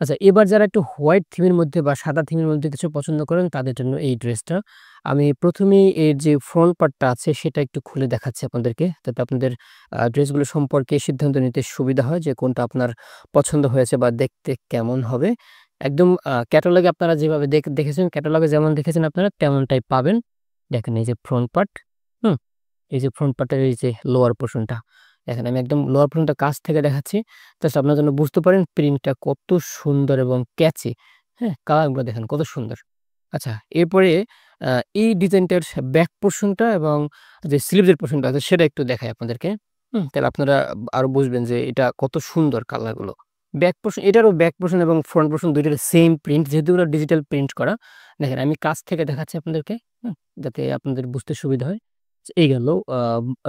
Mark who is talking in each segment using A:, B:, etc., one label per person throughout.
A: আচ্ছা, এবার যারা একটু হোয়াইট থিমের মধ্যে বা সাদা থিমের মধ্যে কিছু পছন্দ করেন তাদের জন্য এই ড্রেসটা। আমি ১ম এই এর যে ফ্রন্ট পার্টটা আছে সেটা একটু খুলে দেখাচ্ছি আপনাদেরকে। যাতে আপনাদের ড্রেসগুলো সম্পর্কে সিদ্ধান্ত নিতে সুবিধা হয় যে কোনটা আপনার পছন্দ হয়েছে বা দেখতে কেমন হবে। একদম ক্যাটালগে আপনারা যেভাবে দেখেছেন, ক্যাটালগে যেমন দেখেছেন আপনারা তেমনটাই পাবেন। দেখেন এই যে ফ্রন্ট পার্ট, হুম? এই যে ফ্রন্ট পার্টের এই যে লোয়ার পোরশনটা। দেখেন আমি একদম লোয়ার পোরশনটা কাছ থেকে দেখাচ্ছি। জাস্ট আপনার জন্য বুঝতে পারেন প্রিন্টটা কত সুন্দর এবং ক্যাচি, হ্যাঁ? কালারগুলো দেখেন কত সুন্দর। আচ্ছা, এরপরে আ এই ডিজাইনটার ব্যাক পোরশনটা এবং যে স্লিভস এর পোরশনটা আছে সেটা একটু দেখাই আপনাদেরকে। তাহলে আপনারা আরো বুঝবেন যে এটা কত সুন্দর কালারগুলো। ব্যাক পোরশন এটারও ব্যাক পোরশন এবং ফ্রন্ট পোরশন ২ টারই সেম প্রিন্ট যেহেতু এগুলো ডিজিটাল প্রিন্ট করা। দেখেন আমি কাছ থেকে দেখাচ্ছি আপনাদেরকে, হুম? যাতে আপনাদের বুঝতে সুবিধা হয়। এই গেল আ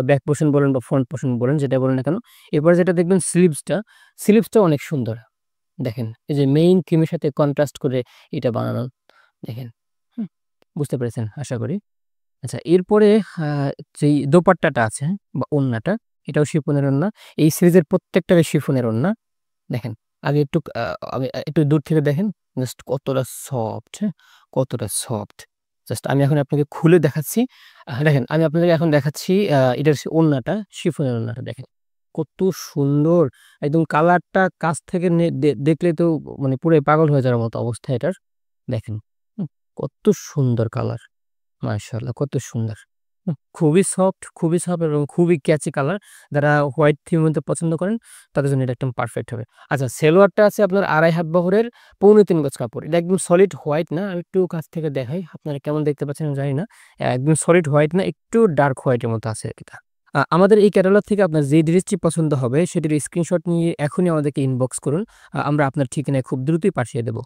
A: ব্যাক পোরশন বলেন বা ফ্রন্ট পোরশন বলেন যেটা বলেন না কেন। এরপরে যেটা দেখবেন স্লিভসটাও অনেক সুন্দর। দেখেন এই যে মেইন থিমের সাথে কন্ট্রাস্ট করে এটা বানানো। দেখেন, হুম? বুঝতে পেরেছেন আশা করি। আচ্ছা, এরপরে আ যেই দোপাট্টাটা আছে বা ওড়নাটা, এটাও শিফনের ওড়না। এই সিরিজের প্রত্যেকটারই শিফনের ওড়না। দেখেন, আগে একটু আমি একটু দূর থেকে দেখেন জাস্ট কতটা সফট, হ্যাঁ? কতটা সফট। জাস্ট আমি এখন আপনাকে খুলে দেখাচ্ছি। দেখেন আমি আপনাদেরকে এখন দেখাচ্ছি এটার ওড়নাটা, শিফনের ওড়নাটা দেখেন। কত সুন্দর! একদম কালারটা কাছ থেকে দেখলে তো মানে পুরাই পাগল হয়ে যাওয়ার মতো অবস্থা এটার। দেখেন, হুম? কত সুন্দর কালার! মাশাআল্লাহ কত সুন্দর! খুবই সফট এবং খুবই ক্যাচি কালার। যারা হোয়াইট থিম এর মধ্যে পছন্দ করেন তাদের জন্য এটা একদম পারফেক্ট হবে। আচ্ছা, সেলোয়ারটা আছে আপনার ২.৫ হাত বহরের ৩.৫ গজ কাপড়। এটা একদম সলিড হোয়াইট না। আমি একটু কাছ থেকে দেখাই। আপনারা কেমন দেখতে পাচ্ছেন আমি জানি না। একদম সলিড হোয়াইট না, একটু ডার্ক হোয়াইট এর মতো আছে এটা। আমাদের এই ক্যাটালগ থেকে আপনার যে ড্রেসটি পছন্দ হবে সেটির স্ক্রিনশট নিয়ে এখনই আমাদেরকে ইনবক্স করুন। আমরা আপনার ঠিকানায় খুব দ্রুতই পাঠিয়ে দেব।